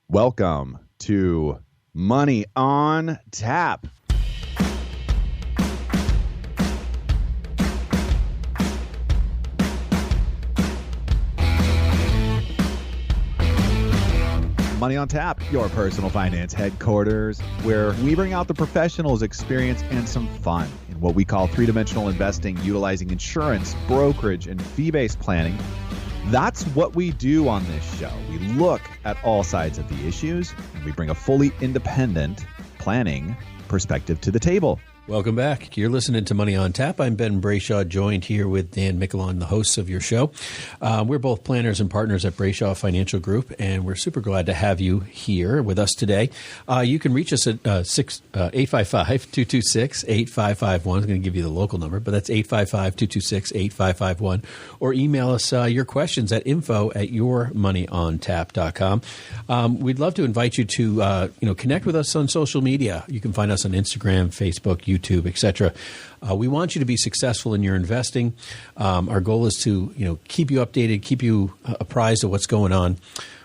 Welcome to Money on Tap. Money on Tap, your personal finance headquarters, where we bring out the professionals' experience and some fun in what we call three-dimensional investing, utilizing insurance, brokerage, and fee-based planning. That's what we do on this show. We look at all sides of the issues, and we bring a fully independent planning perspective to the table. Welcome back. You're listening to Money on Tap. I'm Ben Brayshaw, joined here with Dan Mickelon, the hosts of your show. We're both planners and partners at Brayshaw Financial Group, and we're super glad to have you here with us today. You can reach us at 855-226-8551. I'm going to give you the local number, but that's 855-226-8551. Or email us your questions at info@yourmoneyontap.com. We'd love to invite you to connect with us on social media. You can find us on Instagram, Facebook, YouTube, etc. We want you to be successful in your investing. Our goal is to keep you updated, keep you apprised of what's going on.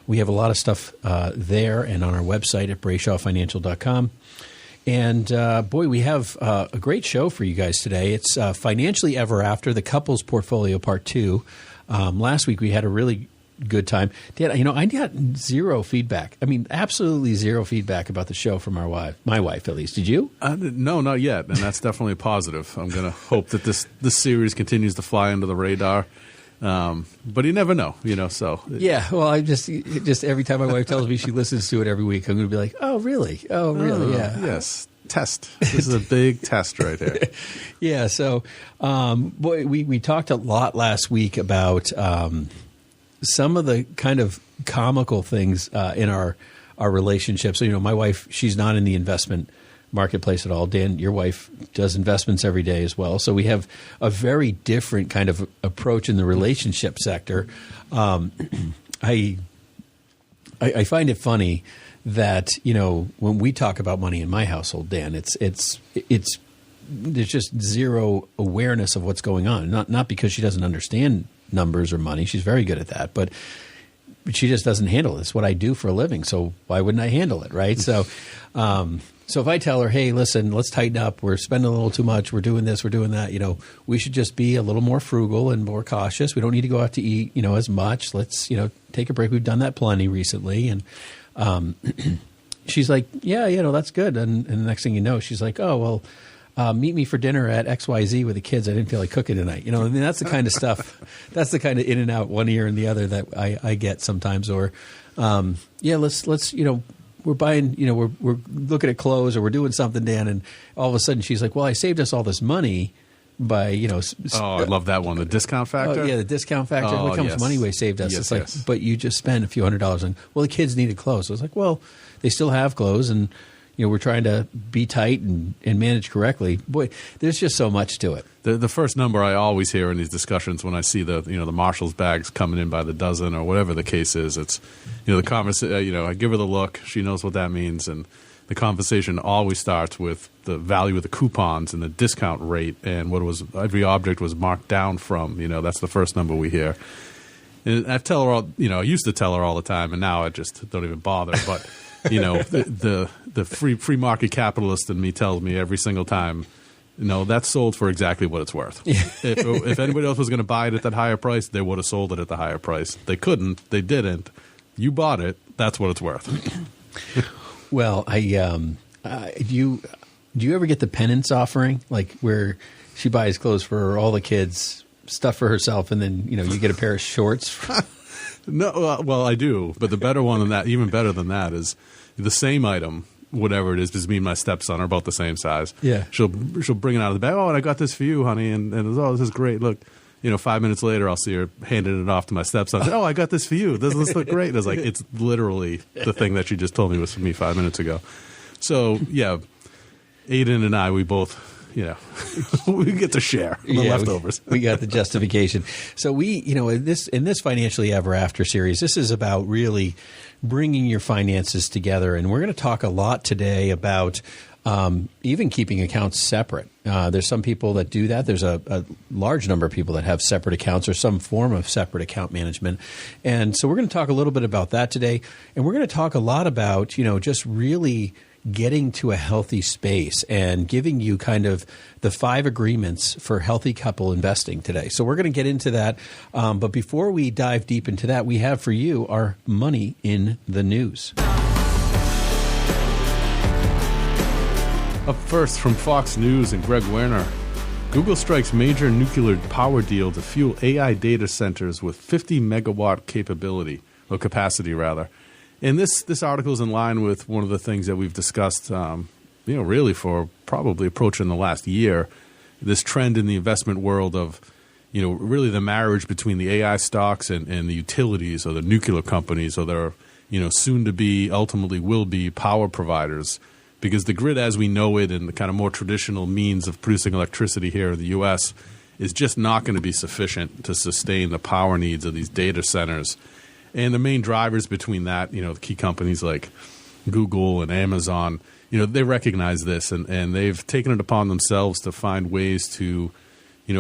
We have a lot of stuff there and on our website at brayshawfinancial.com. And boy, we have a great show for you guys today. It's Financially Ever After, the Couples Portfolio Part 2. Last week we had a really good time. Dan, I got zero feedback. I mean, absolutely zero feedback about the show from my wife at least. Did you? No, not yet, and that's definitely a positive. I'm going to hope that this series continues to fly under the radar. But you never know, so. Yeah, well, I just every time my wife tells me she listens to it every week, I'm going to be like, oh, really? Oh, really? Yeah. Yes. Test. This is a big test right here. Yeah, so, boy, we talked a lot last week about some of the kind of comical things in our relationship. So, my wife, she's not in the investment marketplace at all. Dan, your wife does investments every day as well. So we have a very different kind of approach in the relationship sector. I find it funny that, when we talk about money in my household, Dan, it's there's just zero awareness of what's going on. Not because she doesn't understand numbers or money. She's very good at that, but she just doesn't handle it. It's what I do for a living. So why wouldn't I handle it? Right. So, so if I tell her, hey, listen, let's tighten up. We're spending a little too much. We're doing this, we're doing that. We should just be a little more frugal and more cautious. We don't need to go out to eat, as much. Let's, take a break. We've done that plenty recently. And, she's like, yeah, that's good. And the next thing you know, she's like, oh, well, meet me for dinner at XYZ with the kids. I didn't feel like cooking tonight. That's the kind of stuff. That's the kind of in and out, one ear and the other that I get sometimes. Or, let's we're buying, we're looking at clothes or we're doing something, Dan, and all of a sudden she's like, well, I saved us all this money by, I love that one. The discount factor? Oh, yeah, the discount factor. Look how much money we saved us. It's like, but you just spent a few $100s on, well, the kids needed clothes. So I was like, well, they still have clothes, and we're trying to be tight and manage correctly. Boy, there's just so much to it. The first number I always hear in these discussions when I see the Marshall's bags coming in by the dozen or whatever the case is, it's the conversation. I give her the look. She knows what that means, and the conversation always starts with the value of the coupons and the discount rate and what every object was marked down from. That's the first number we hear. And I tell her I used to tell her all the time, and now I just don't even bother. But the free market capitalist in me tells me every single time, that's sold for exactly what it's worth. If anybody else was going to buy it at that higher price, they would have sold it at the higher price. They couldn't. They didn't. You bought it. That's what it's worth. Well, do you ever get the penance offering, like where she buys clothes for all the kids, stuff for herself, and then you get a pair of shorts? No, well, I do, but the better one than that, even better than that, is the same item, whatever it is, because me and my stepson are about the same size. Yeah, she'll bring it out of the bag. Oh, and I got this for you, honey, and oh, this is great. Look, 5 minutes later, I'll see her handing it off to my stepson. Oh, I got this for you. Doesn't this look great? And I was like, it's literally the thing that she just told me was for me 5 minutes ago. So yeah, Aiden and I, we both. We get to share the leftovers. We got the justification. So we, in this Financially Ever After series, this is about really bringing your finances together. And we're going to talk a lot today about even keeping accounts separate. There's some people that do that. There's a large number of people that have separate accounts or some form of separate account management. And so we're going to talk a little bit about that today. And we're going to talk a lot about, just really getting to a healthy space and giving you kind of the 5 agreements for healthy couple investing today. So we're going to get into that. But before we dive deep into that, we have for you our money in the news. Up first from Fox News and Greg Werner, Google strikes major nuclear power deal to fuel AI data centers with 50 megawatt capacity. And this article is in line with one of the things that we've discussed, really for probably approaching the last year, this trend in the investment world of, really the marriage between the AI stocks and the utilities or the nuclear companies or their, soon to be, ultimately will be power providers. Because the grid as we know it and the kind of more traditional means of producing electricity here in the U.S. is just not going to be sufficient to sustain the power needs of these data centers. And the main drivers between that, the key companies like Google and Amazon, they recognize this and they've taken it upon themselves to find ways to,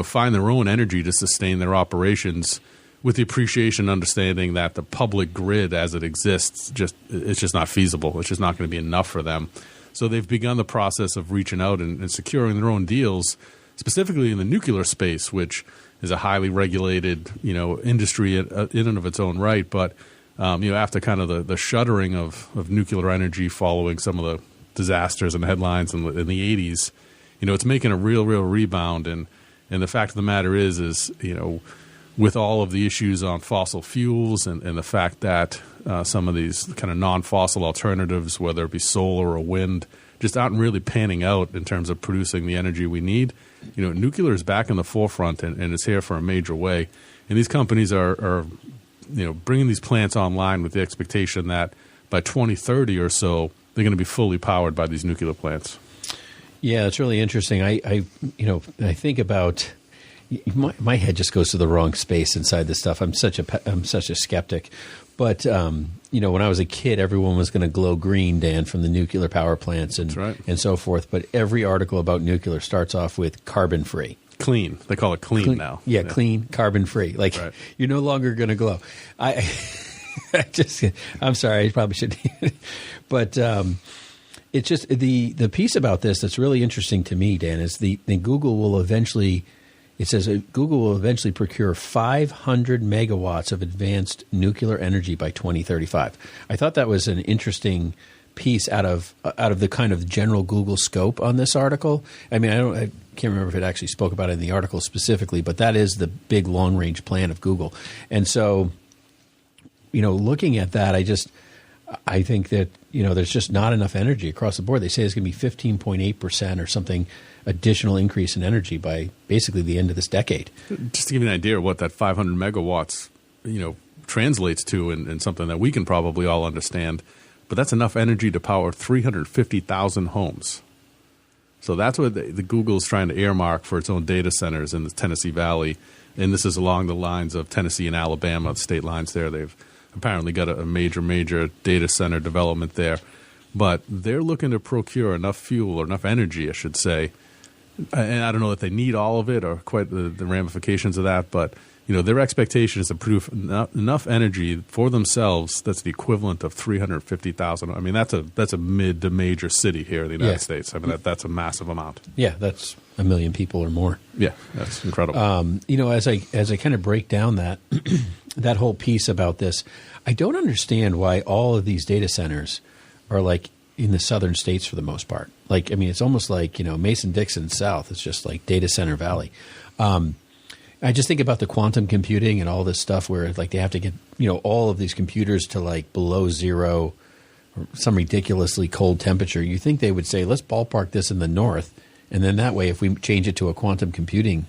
find their own energy to sustain their operations with the appreciation and understanding that the public grid as it exists, it's just not feasible. It's just not going to be enough for them. So they've begun the process of reaching out and securing their own deals, specifically in the nuclear space, which is a highly regulated, industry in and of its own right. But, after kind of the shuttering of nuclear energy following some of the disasters and headlines in the 80s, it's making a real rebound. And the fact of the matter is, with all of the issues on fossil fuels and the fact that some of these kind of non-fossil alternatives, whether it be solar or wind, just aren't really panning out in terms of producing the energy we need. Nuclear is back in the forefront and it's here for a major way. And these companies are bringing these plants online with the expectation that by 2030 or so, they're going to be fully powered by these nuclear plants. Yeah, it's really interesting. I think about my head just goes to the wrong space inside this stuff. I'm such a skeptic. But, when I was a kid, everyone was going to glow green, Dan, from the nuclear power plants and so forth. But every article about nuclear starts off with carbon-free. Clean. They call it clean now. Yeah, clean, carbon-free. Like, right. You're no longer going to glow. I'm sorry, I probably shouldn't. But it's just the piece about this that's really interesting to me, Dan, is the Google will eventually – it says Google will eventually procure 500 megawatts of advanced nuclear energy by 2035. I thought that was an interesting piece out of the kind of general Google scope on this article. I mean, I can't remember if it actually spoke about it in the article specifically, but that is the big long range plan of Google. And so, looking at that, I think that, there's just not enough energy across the board. They say it's going to be 15.8% or something additional increase in energy by basically the end of this decade. Just to give you an idea of what that 500 megawatts, translates to and something that we can probably all understand, but that's enough energy to power 350,000 homes. So that's what the Google is trying to earmark for its own data centers in the Tennessee Valley. And this is along the lines of Tennessee and Alabama, the state lines there. They've apparently got a major data center development there. But they're looking to procure enough fuel or enough energy, I should say. And I don't know if they need all of it or quite the ramifications of that, but their expectation is to produce enough energy for themselves that's the equivalent of 350,000. I mean, that's a mid to major city here in the United States. I mean, that's a massive amount. Yeah, that's 1 million people or more. Yeah, that's incredible. As I kind of break down that that whole piece about this, I don't understand why all of these data centers are like in the southern states for the most part. Like, I mean, it's almost like, Mason-Dixon South. It's just like data center valley. I just think about the quantum computing and all this stuff where like they have to get, all of these computers to like below zero or some ridiculously cold temperature. You think they would say, let's ballpark this in the north. And then that way, if we change it to a quantum computing,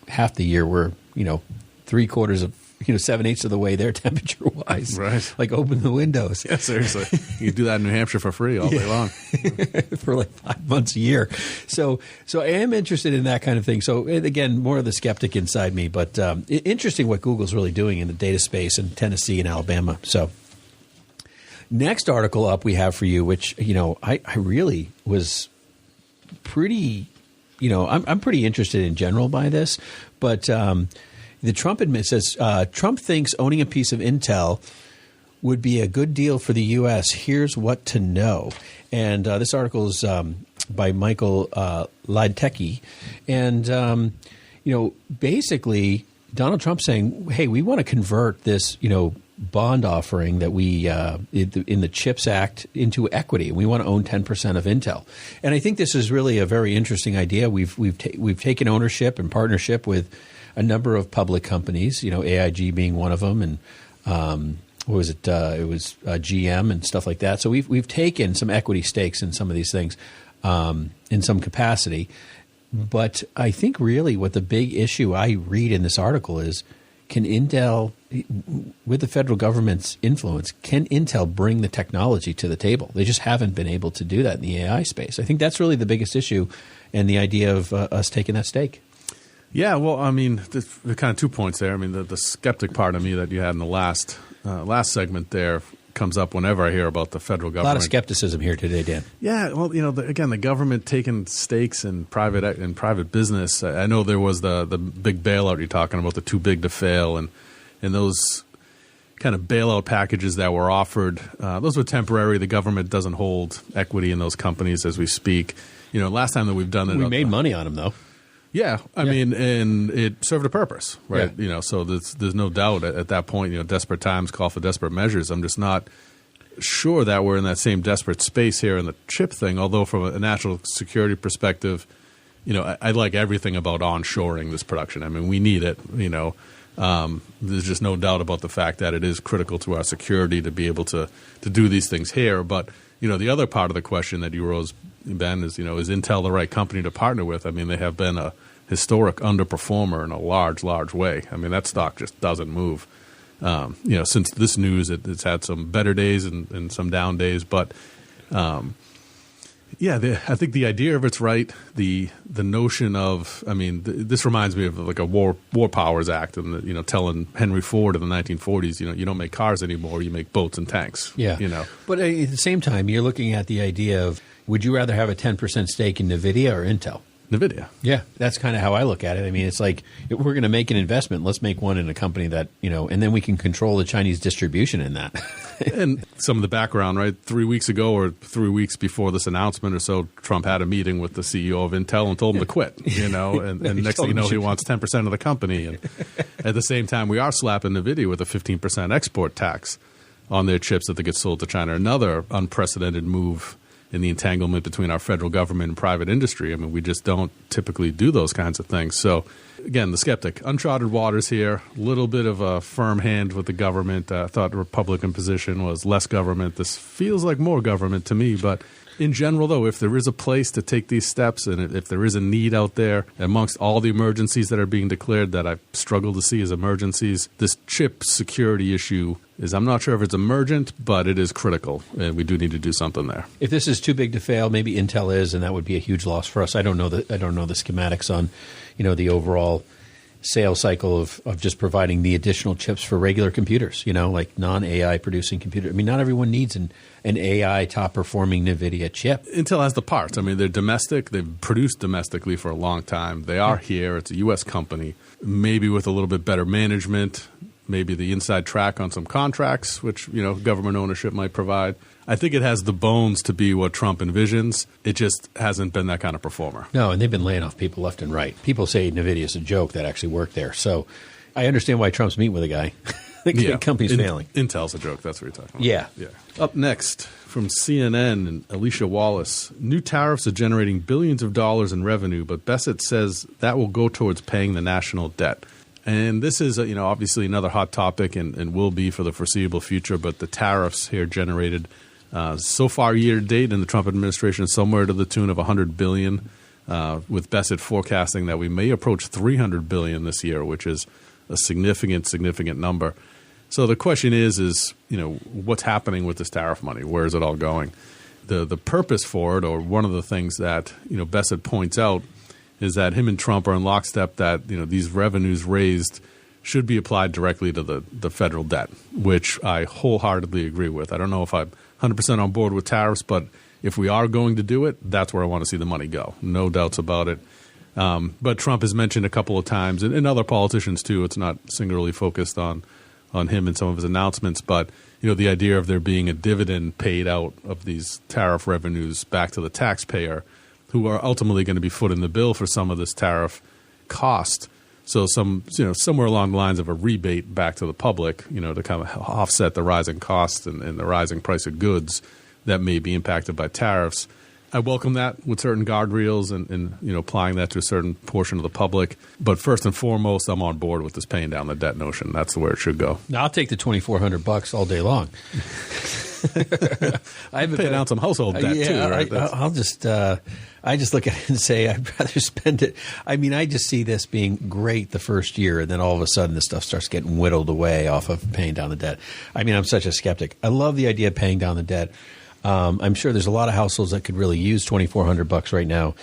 half the year we're, 3/4 of, 7/8 of the way there temperature wise. Right. Like open the windows. Yeah, seriously. You do that in New Hampshire for free all day long. For like 5 months a year. So I am interested in that kind of thing. So again, more of the skeptic inside me, but interesting what Google's really doing in the data space in Tennessee and Alabama. So Next article up we have for you, which, I really was pretty, I'm pretty interested in general by this, but the Trump admin says Trump thinks owning a piece of Intel would be a good deal for the U.S. Here's what to know. And this article is by Michael Ladtecki. And, basically Donald Trump saying, hey, we want to convert this, bond offering that we in the CHIPS Act into equity. We want to own 10% of Intel. And I think this is really a very interesting idea. We've taken ownership and partnership with a number of public companies, AIG being one of them, and what was it? It was GM and stuff like that. So we've taken some equity stakes in some of these things in some capacity. But I think really what the big issue I read in this article is, can Intel, with the federal government's influence, can Intel bring the technology to the table? They just haven't been able to do that in the AI space. I think that's really the biggest issue, and the idea of us taking that stake. Yeah, well, I mean, there's kind of 2 points there. I mean, the skeptic part of me that you had in the last segment there comes up whenever I hear about the federal government. A lot of skepticism here today, Dan. Yeah, well, again, the government taking stakes in private business. I know there was the big bailout you're talking about, the too big to fail, and those kind of bailout packages that were offered. Those were temporary. The government doesn't hold equity in those companies as we speak. Last time that we've done it, we made money on them though. Yeah, I mean, and it served a purpose, right? Yeah. So there's no doubt at that point, desperate times call for desperate measures. I'm just not sure that we're in that same desperate space here in the chip thing, although from a national security perspective, I like everything about onshoring this production. I mean, we need it, there's just no doubt about the fact that it is critical to our security to be able to do these things here. But, the other part of the question that you rose, Ben, is Intel the right company to partner with? I mean, they have been a historic underperformer in a large way. I mean, that stock just doesn't move. Since this news, it's had some better days and some down days. But, I think the idea of it's right. The notion of, I mean, this reminds me of like a War Powers Act and, telling Henry Ford in the 1940s, you don't make cars anymore, you make boats and tanks. Yeah. But at the same time, you're looking at the idea of, would you rather have a 10% stake in NVIDIA or Intel? NVIDIA. Yeah, that's kind of how I look at it. I mean, it's like, if we're going to make an investment, let's make one in a company that, and then we can control the Chinese distribution in that. And some of the background, right? 3 weeks ago or 3 weeks before this announcement or so, Trump had a meeting with the CEO of Intel and told him to quit, and next thing you know, he wants 10% of the company. And at the same time, we are slapping NVIDIA with a 15% export tax on their chips that they get sold to China. Another unprecedented move in the entanglement between our federal government and private industry. I mean, we just don't typically do those kinds of things. So, again, the skeptic, uncharted waters here, a little bit of a firm hand with the government. I thought the Republican position was less government. This feels like more government to me. But in general, though, if there is a place to take these steps and if there is a need out there amongst all the emergencies that are being declared that I struggle to see as emergencies, this chip security issue is, I'm not sure if it's emergent, but it is critical, and we do need to do something there. If this is too big to fail, maybe Intel is, and that would be a huge loss for us. I don't know the schematics on, the overall sales cycle of just providing the additional chips for regular computers, like non-AI producing computers. I mean, not everyone needs an AI top-performing NVIDIA chip. Intel has the parts. I mean, they're domestic. They've produced domestically for a long time. They are here. It's a U.S. company, maybe with a little bit better management, maybe the inside track on some contracts, which, government ownership might provide. I think it has the bones to be what Trump envisions. It just hasn't been that kind of performer. No, and they've been laying off people left and right. People say NVIDIA is a joke that actually worked there. So I understand why Trump's meeting with a guy. The company's failing. Intel's a joke. That's what you're talking about. Yeah. Up next, from CNN and Alicia Wallace, new tariffs are generating billions of dollars in revenue, but Bessett says that will go towards paying the national debt. And this is, obviously another hot topic and will be for the foreseeable future, but the tariffs here generated so far year to date in the Trump administration somewhere to the tune of $100 billion, with Bessett forecasting that we may approach $300 billion this year, which is a significant number. So the question is, what's happening with this tariff money? Where is it all going? The purpose for it, or one of the things that, Bessett points out, is that him and Trump are in lockstep that, these revenues raised should be applied directly to the federal debt, which I wholeheartedly agree with. I don't know if 100% on board with tariffs, but if we are going to do it, that's where I want to see the money go. No doubts about it. But Trump has mentioned a couple of times, and other politicians too, it's not singularly focused on him and some of his announcements, but the idea of there being a dividend paid out of these tariff revenues back to the taxpayer, who are ultimately going to be footing the bill for some of this tariff cost. So somewhere along the lines of a rebate back to the public, to kind of offset the rising costs and the rising price of goods that may be impacted by tariffs. I welcome that with certain guardrails and applying that to a certain portion of the public. But first and foremost, I'm on board with this paying down the debt notion. That's the way it should go. Now, I'll take the $2,400 all day long. I've paid down some household debt too. Right? I just look at it and say I'd rather spend it. I mean, I just see this being great the first year, and then all of a sudden this stuff starts getting whittled away off of paying down the debt. I mean, I'm such a skeptic. I love the idea of paying down the debt. I'm sure there's a lot of households that could really use $2,400 right now.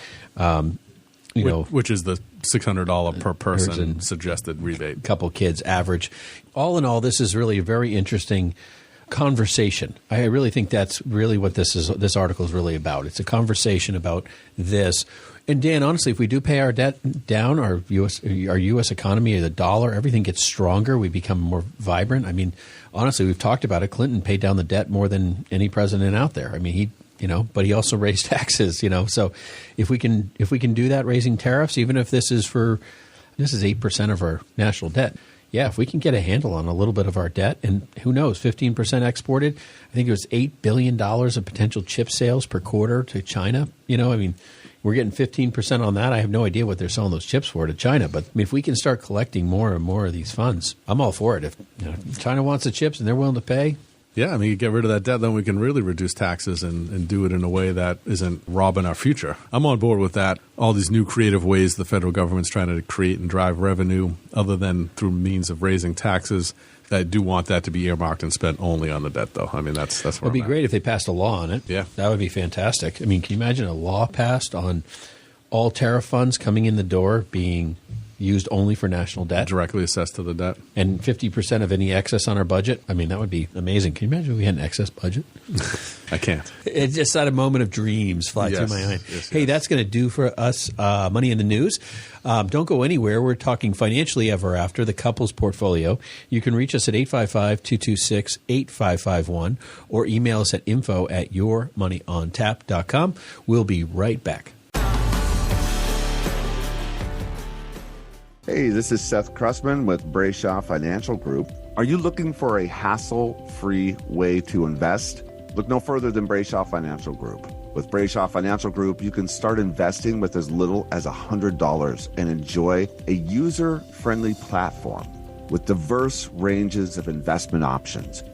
Which is the $600 per person suggested rebate. Couple kids average. All in all, this is really a very interesting conversation. I really think that's really what this article is really about. It's a conversation about this. And Dan, honestly, if we do pay our debt down, our U.S. economy, the dollar, everything gets stronger. We become more vibrant. I mean, honestly, we've talked about it. Clinton paid down the debt more than any president out there. I mean, but he also raised taxes. So if we can do that, raising tariffs, even if this is 8% of our national debt. Yeah, if we can get a handle on a little bit of our debt, and who knows, 15% exported. I think it was $8 billion of potential chip sales per quarter to China. We're getting 15% on that. I have no idea what they're selling those chips for to China. But if we can start collecting more and more of these funds, I'm all for it. If China wants the chips and they're willing to pay. Yeah, you get rid of that debt, then we can really reduce taxes and do it in a way that isn't robbing our future. I'm on board with that. All these new creative ways the federal government's trying to create and drive revenue, other than through means of raising taxes. I do want that to be earmarked and spent only on the debt, though. I mean, that's where it'd be great if they passed a law on it. Yeah, that would be fantastic. I mean, can you imagine a law passed on all tariff funds coming in the door being used only for national debt? Directly assessed to the debt. And 50% of any excess on our budget? I mean, that would be amazing. Can you imagine if we had an excess budget? I can't. It just had a moment of dreams fly through my mind. Hey, that's going to do for us Money in the News. Don't go anywhere. We're talking Financially Ever After, the couple's portfolio. You can reach us at 855-226-8551 or email us at info@yourmoneyontap.com. We'll be right back. Hey, this is Seth Krussman with Brayshaw Financial Group. Are you looking for a hassle-free way to invest? Look no further than Brayshaw Financial Group. With Brayshaw Financial Group, you can start investing with as little as $100 and enjoy a user-friendly platform with diverse ranges of investment options.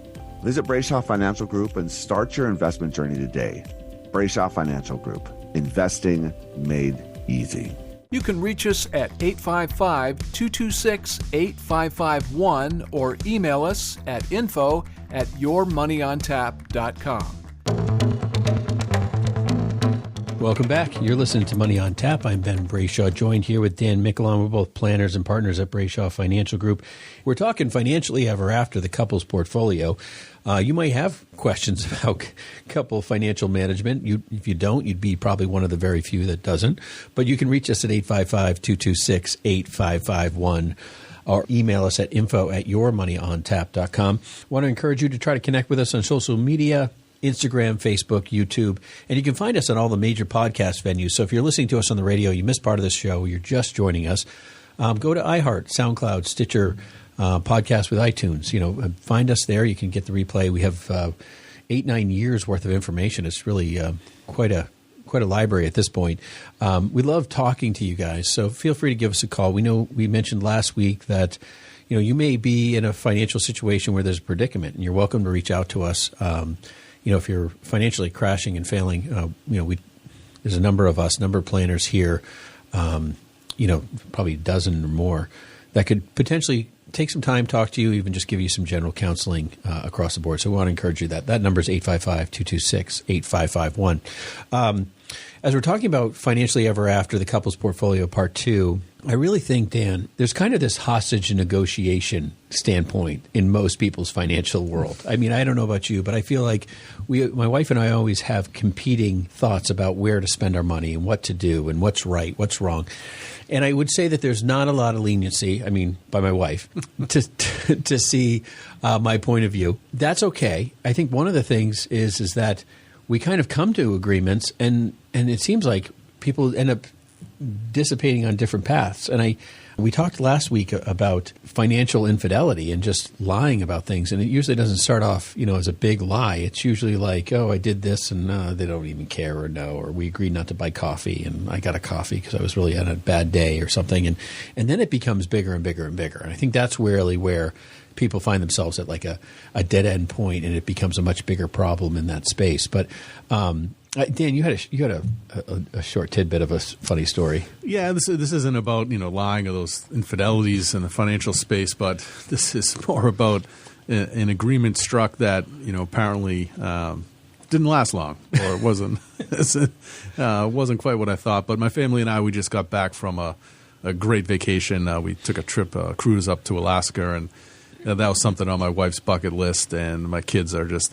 Visit Brayshaw Financial Group and start your investment journey today. Brayshaw Financial Group, investing made easy. You can reach us at 855-226-8551 or email us at info@yourmoneyontap.com. Welcome back. You're listening to Money on Tap. I'm Ben Brayshaw, joined here with Dan Mickelon. We're both planners and partners at Brayshaw Financial Group. We're talking Financially Ever After, the couple's portfolio. You might have questions about couple financial management. If you don't, you'd be probably one of the very few that doesn't. But you can reach us at 855-226-8551 or email us at info@yourmoneyontap.com. Want to encourage you to try to connect with us on social media, Instagram, Facebook, YouTube, and you can find us on all the major podcast venues. So if you're listening to us on the radio, you missed part of the show, you're just joining us, go to iHeart, SoundCloud, Stitcher, podcast with iTunes. Find us there. You can get the replay. We have 8-9 years worth of information. It's really quite a library at this point. We love talking to you guys, so feel free to give us a call. We know we mentioned last week that you may be in a financial situation where there's a predicament, and you're welcome to reach out to us. If you're financially crashing and failing, there's a number of planners here, probably a dozen or more that could potentially take some time, talk to you, even just give you some general counseling across the board. So we want to encourage you that. That number is 855-226-8551. as we're talking about Financially Ever After, the Couples Portfolio Part 2, I really think, Dan, there's kind of this hostage negotiation standpoint in most people's financial world. I mean, I don't know about you, but I feel like my wife and I always have competing thoughts about where to spend our money and what to do and what's right, what's wrong. And I would say that there's not a lot of leniency, I mean, by my wife, to see my point of view. That's okay. I think one of the things is that we kind of come to agreements, and it seems like people end up dissipating on different paths. And we talked last week about financial infidelity and just lying about things. And it usually doesn't start off, as a big lie. It's usually like, oh, I did this and they don't even care or know, or we agreed not to buy coffee and I got a coffee because I was really on a bad day or something. And then it becomes bigger and bigger and bigger. And I think that's really where people find themselves at like a dead end point, and it becomes a much bigger problem in that space. But Dan, you had a short tidbit of a funny story. Yeah, this isn't about lying or those infidelities in the financial space, but this is more about an agreement struck that apparently didn't last long, or it wasn't wasn't quite what I thought. But my family and I, we just got back from a great vacation. We took a cruise up to Alaska, and that was something on my wife's bucket list. And my kids are just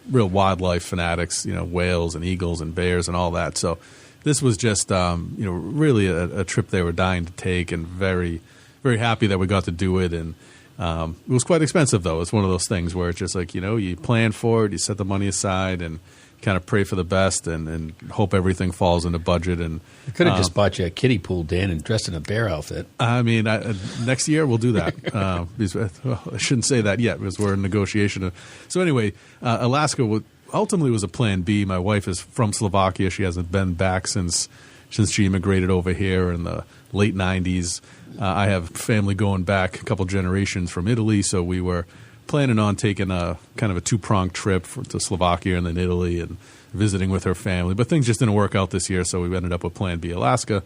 real wildlife fanatics, whales and eagles and bears and all that. So this was just, really a trip they were dying to take, and very, very happy that we got to do it. And it was quite expensive, though. It's one of those things where it's just like, you plan for it, you set the money aside, and kind of pray for the best and hope everything falls into budget. And you could have just bought you a kiddie pool, Dan, and dressed in a bear outfit. I mean, next year we'll do that. I shouldn't say that yet because we're in negotiation. So anyway, Alaska ultimately was a plan B. My wife is from Slovakia. She hasn't been back since she immigrated over here in the late 90s. I have family going back a couple generations from Italy, so we were planning on taking a kind of a two-pronged trip to Slovakia and then Italy and visiting with her family. But things just didn't work out this year, so we ended up with Plan B, Alaska.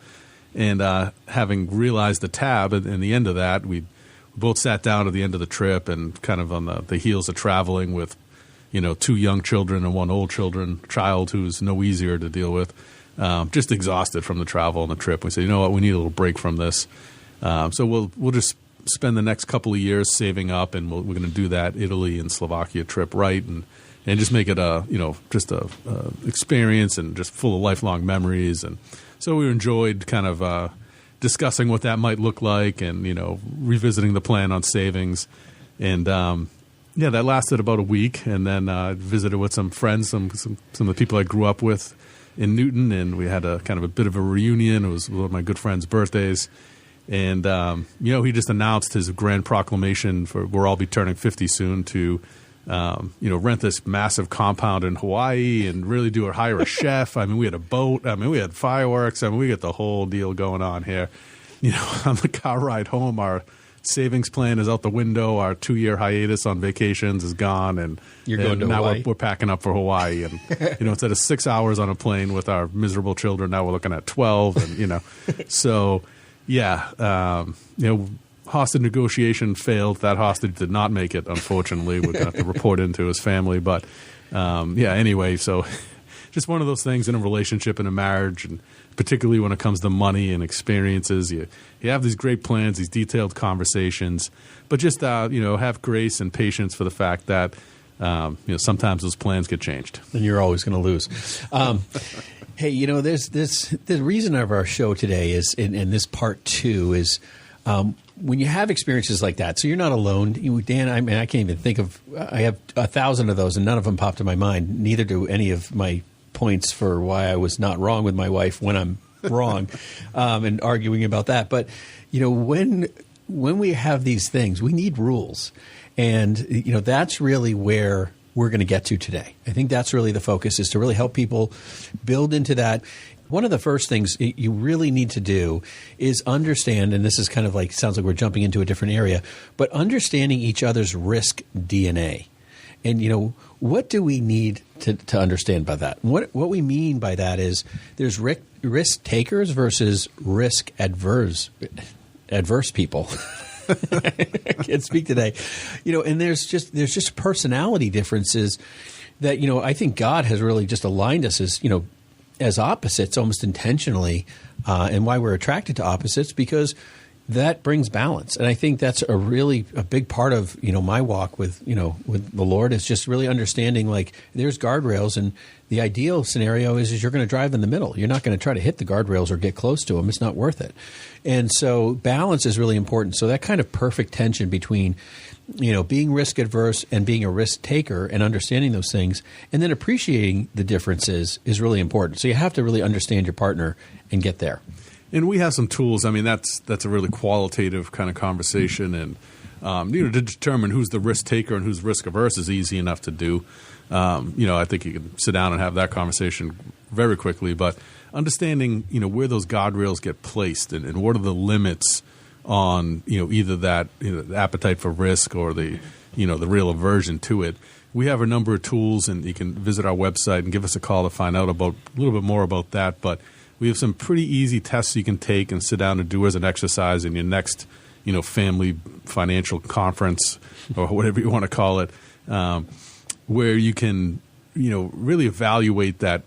And having realized the tab at the end of that, we both sat down at the end of the trip and kind of on the heels of traveling with, two young children and one old child who's no easier to deal with, just exhausted from the travel and the trip. We said, you know what, we need a little break from this. So we'll just spend the next couple of years saving up, and we're going to do that Italy and Slovakia trip right, and just make it a experience and just full of lifelong memories. And so we enjoyed kind of discussing what that might look like, and revisiting the plan on savings. And that lasted about a week, and then visited with some friends, some of the people I grew up with in Newton, and we had a kind of a bit of a reunion. It was one of my good friends' birthdays. And, he just announced his grand proclamation we'll all be turning 50 soon to, rent this massive compound in Hawaii and really hire a chef. I mean, we had a boat. I mean, we had fireworks. I mean, we got the whole deal going on here. On the car ride home, our savings plan is out the window. Our 2-year hiatus on vacations is gone. And you're going to now Hawaii? We're packing up for Hawaii. And, instead of 6 hours on a plane with our miserable children, now we're looking at 12. And, so... Yeah, hostage negotiation failed. That hostage did not make it, unfortunately. We're going to have to report into his family. But, anyway, so just one of those things in a relationship, in a marriage, and particularly when it comes to money and experiences. You have these great plans, these detailed conversations, but just, have grace and patience for the fact that, sometimes those plans get changed. And you're always going to lose. Hey, there's the reason of our show today is, in this part 2 is when you have experiences like that. So you're not alone, Dan. I mean, I can't even think of. I have 1,000 of those, and none of them pop to my mind. Neither do any of my points for why I was not wrong with my wife when I'm wrong, and arguing about that. But when we have these things, we need rules, and that's really where we're going to get to today. I think that's really the focus, is to really help people build into that. One of the first things you really need to do is understand, and this is kind of like, sounds like we're jumping into a different area, but understanding each other's risk DNA. And, what do we need to understand by that? What we mean by that is there's risk takers versus risk adverse people. I can't speak today, and there's just personality differences that, I think God has really just aligned us as, as opposites almost intentionally, and why we're attracted to opposites, because that brings balance. And I think that's a big part of, my walk with the Lord, is just really understanding, like, there's guardrails, and the ideal scenario is you're going to drive in the middle. You're not going to try to hit the guardrails or get close to them. It's not worth it. And so balance is really important. So that kind of perfect tension between, being risk adverse and being a risk taker and understanding those things, and then appreciating the differences, is really important. So you have to really understand your partner and get there. And we have some tools. I mean, that's a really qualitative kind of conversation, and to determine who's the risk taker and who's risk averse is easy enough to do. I think you can sit down and have that conversation very quickly. But understanding, where those guardrails get placed, and what are the limits on, either that the appetite for risk or the real aversion to it. We have a number of tools, and you can visit our website and give us a call to find out about a little bit more about that. But we have some pretty easy tests you can take and sit down and do as an exercise in your next, family financial conference or whatever you want to call it, where you can, really evaluate that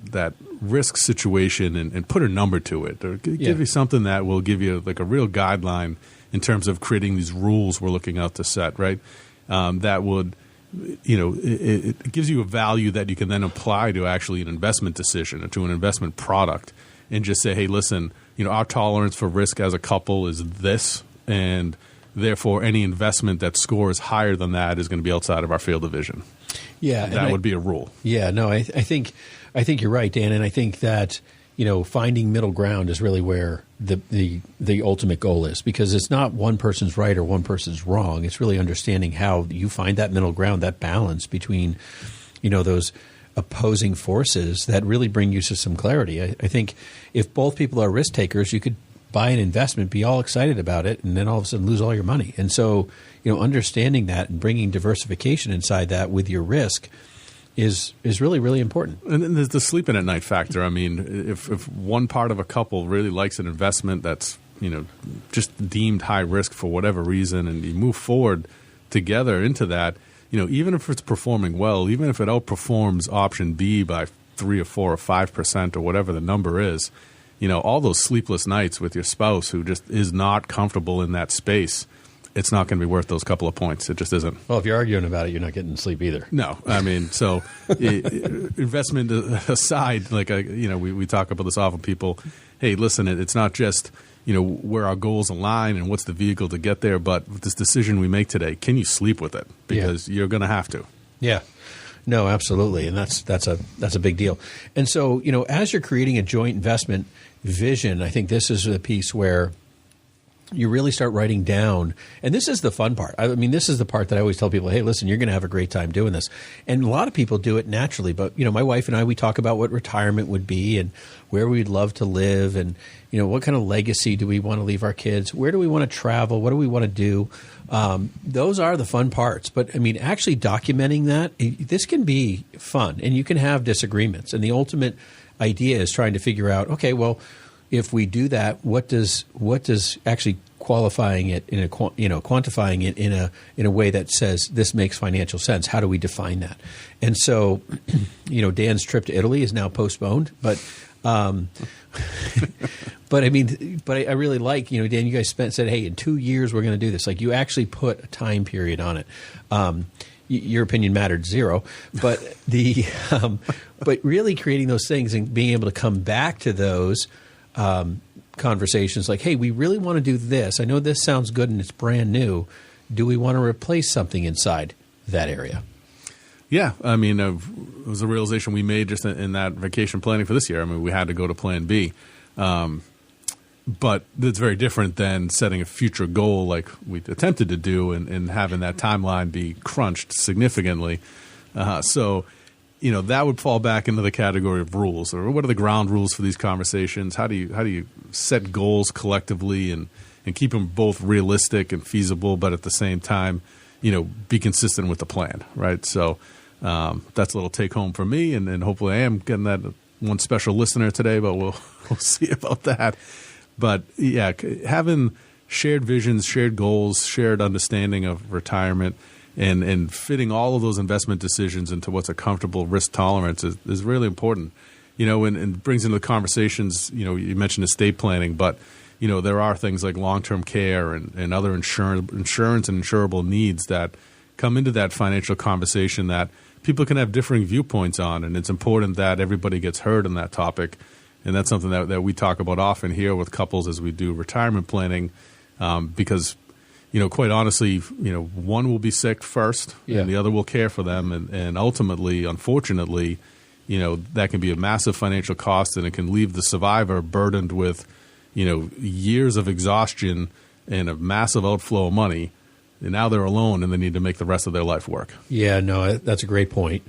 risk situation and put a number to it, or give you something that will give you like a real guideline in terms of creating these rules we're looking out to set, right? That would, it gives you a value that you can then apply to actually an investment decision or to an investment product. And just say, hey, listen, our tolerance for risk as a couple is this, and therefore any investment that scores higher than that is going to be outside of our field of vision. Yeah, that would be a rule. Yeah, no, I think you're right, Dan, and I think that finding middle ground is really where the ultimate goal is, because it's not one person's right or one person's wrong. It's really understanding how you find that middle ground, that balance between those opposing forces that really bring you to some clarity. I think if both people are risk takers, you could buy an investment, be all excited about it, and then all of a sudden lose all your money. And so, understanding that and bringing diversification inside that with your risk is really, really important. And then there's the sleeping at night factor. I mean, if one part of a couple really likes an investment that's, just deemed high risk for whatever reason, and you move forward together into that, even if it's performing well, even if it outperforms option B by 3 or 4 or 5% or whatever the number is, all those sleepless nights with your spouse who just is not comfortable in that space, it's not going to be worth those couple of points. It just isn't. Well, if you're arguing about it, you're not getting sleep either. No, I mean, so investment aside, like we talk about this often. People, hey, listen, it's not just where our goals align and what's the vehicle to get there, but with this decision we make today, can you sleep with it? Because you're going to have to. Yeah. No, absolutely, and that's a big deal. And so, as you're creating a joint investment vision, I think this is the piece where you really start writing down, and this is the fun part. I mean, this is the part that I always tell people, hey, listen, you're going to have a great time doing this. And a lot of people do it naturally, but, my wife and I, we talk about what retirement would be and where we'd love to live, and, what kind of legacy do we want to leave our kids? Where do we want to travel? What do we want to do? Those are the fun parts. But, I mean, actually documenting that, this can be fun, and you can have disagreements. And the ultimate idea is trying to figure out, okay, well, if we do that, what does actually qualifying it in quantifying it in a way that says this makes financial sense? How do we define that? And so, Dan's trip to Italy is now postponed, but I really like, Dan, you guys said, hey, in 2 years we're going to do this. Like, you actually put a time period on it. Your opinion mattered zero, but but really creating those things and being able to come back to those conversations like, hey, we really want to do this. I know this sounds good and it's brand new. Do we want to replace something inside that area? Yeah. I mean, it was a realization we made just in that vacation planning for this year. I mean, we had to go to plan B. But it's very different than setting a future goal like we attempted to do and having that timeline be crunched significantly. So that would fall back into the category of rules, or what are the ground rules for these conversations? How do you set goals collectively and keep them both realistic and feasible, but at the same time, be consistent with the plan, right? So that's a little take home for me, and hopefully I am getting that one special listener today, but we'll see about that. But yeah, having shared visions, shared goals, shared understanding of retirement, and fitting all of those investment decisions into what's a comfortable risk tolerance is really important. and brings into the conversations, you mentioned estate planning, but, there are things like long-term care and other insurance and insurable needs that come into that financial conversation that people can have differing viewpoints on. And it's important that everybody gets heard on that topic. And that's something that we talk about often here with couples as we do retirement planning, because, quite honestly, one will be sick first and the other will care for them. And ultimately, unfortunately, that can be a massive financial cost, and it can leave the survivor burdened with, years of exhaustion and a massive outflow of money. And now they're alone and they need to make the rest of their life work. Yeah, no, that's a great point.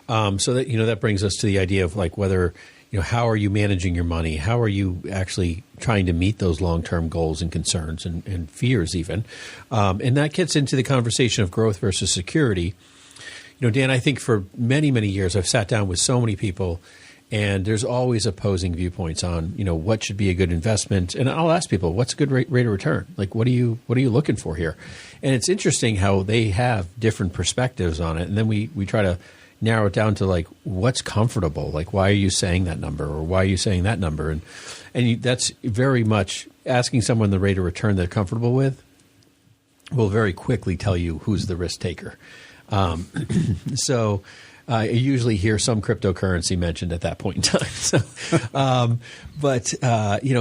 So that, that brings us to the idea of like whether, how are you managing your money? How are you actually trying to meet those long-term goals and concerns and fears even? And that gets into the conversation of growth versus security. Dan, I think for many, many years I've sat down with so many people, and there's always opposing viewpoints on, what should be a good investment. And I'll ask people, what's a good rate of return? Like, what are you looking for here? And it's interesting how they have different perspectives on it. And then we try to narrow it down to like, what's comfortable? Like, why are you saying that number, or why are you saying that number? And that's very much asking someone the rate of return they're comfortable with will very quickly tell you who's the risk taker. So I usually hear some cryptocurrency mentioned at that point in time. So,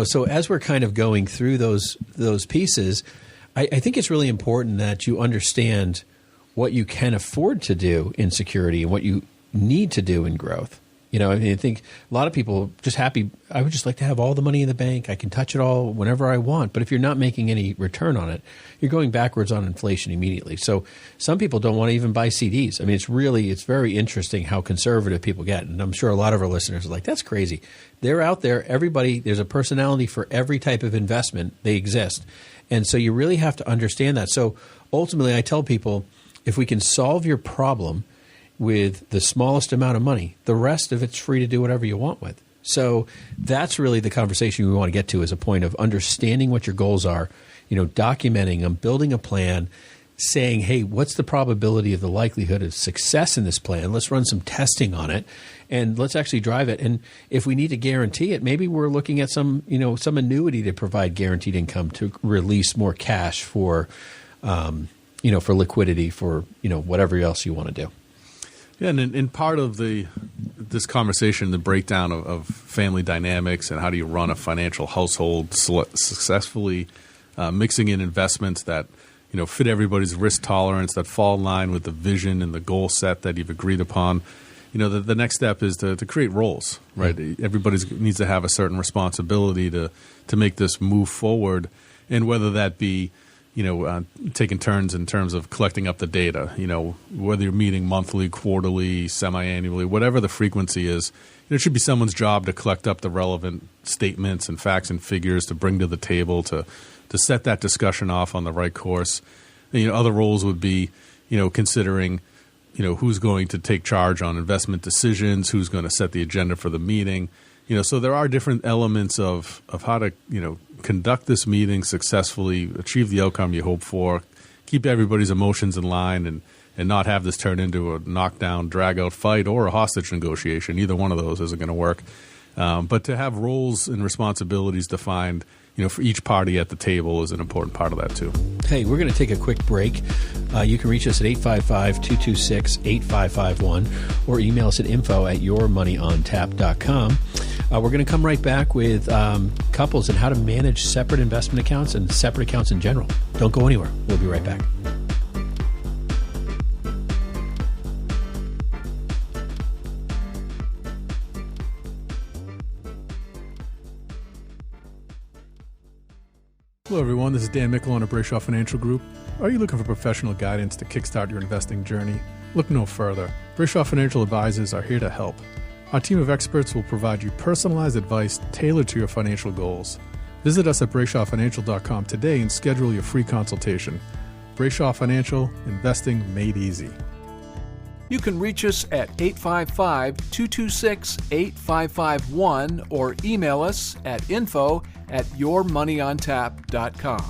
so as we're kind of going through those pieces, I think it's really important that you understand what you can afford to do in security and what you need to do in growth. I think a lot of people just happy. I would just like to have all the money in the bank. I can touch it all whenever I want. But if you're not making any return on it, you're going backwards on inflation immediately. So some people don't want to even buy CDs. I mean, it's very interesting how conservative people get. And I'm sure a lot of our listeners are like, that's crazy. They're out there. There's a personality for every type of investment. They exist. And so you really have to understand that. So ultimately, I tell people, if we can solve your problem with the smallest amount of money, the rest of it's free to do whatever you want with. So that's really the conversation we want to get to, as a point of understanding what your goals are, documenting them, building a plan, saying, hey, what's the probability of the likelihood of success in this plan? Let's run some testing on it and let's actually drive it. And if we need to guarantee it, maybe we're looking at some annuity to provide guaranteed income to release more cash for liquidity, for, whatever else you want to do. Yeah, and in part of this conversation, the breakdown of family dynamics and how do you run a financial household successfully, mixing in investments that fit everybody's risk tolerance, that fall in line with the vision and the goal set that you've agreed upon. The next step is to create roles, right? Everybody needs to have a certain responsibility to make this move forward, and whether that be taking turns in terms of collecting up the data, whether you're meeting monthly, quarterly, semi-annually, whatever the frequency is, it should be someone's job to collect up the relevant statements and facts and figures to bring to the table to set that discussion off on the right course. And, other roles would be, considering, who's going to take charge on investment decisions, who's going to set the agenda for the meeting. So there are different elements of how to, conduct this meeting successfully, achieve the outcome you hope for, keep everybody's emotions in line, and not have this turn into a knockdown, drag-out fight or a hostage negotiation. Either one of those isn't going to work. But to have roles and responsibilities defined, for each party at the table is an important part of that too. Hey, we're going to take a quick break. You can reach us at 855-226-8551 or email us at info@yourmoneyontap.com. We're going to come right back with couples and how to manage separate investment accounts and separate accounts in general. Don't go anywhere. We'll be right back. Hello, everyone. This is Dan Mickle on a Brayshaw Financial Group. Are you looking for professional guidance to kickstart your investing journey? Look no further. Brayshaw Financial Advisors are here to help. Our team of experts will provide you personalized advice tailored to your financial goals. Visit us at BrayshawFinancial.com today and schedule your free consultation. Brayshaw Financial, investing made easy. You can reach us at 855-226-8551 or email us at info@yourmoneyontap.com.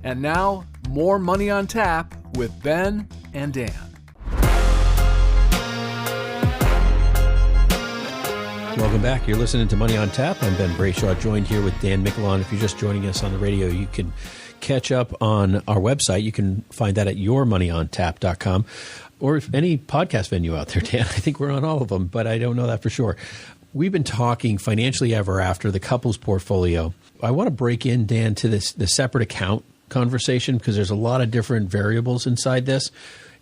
And now, more Money on Tap with Ben and Dan. Welcome back. You're listening to Money on Tap. I'm Ben Brayshaw, joined here with Dan Michelon. If you're just joining us on the radio, you can catch up on our website. You can find that at yourmoneyontap.com or any podcast venue out there, Dan. I think we're on all of them, but I don't know that for sure. We've been talking financially ever after, the couple's portfolio. I want to break in, Dan, to the separate account conversation because there's a lot of different variables inside this.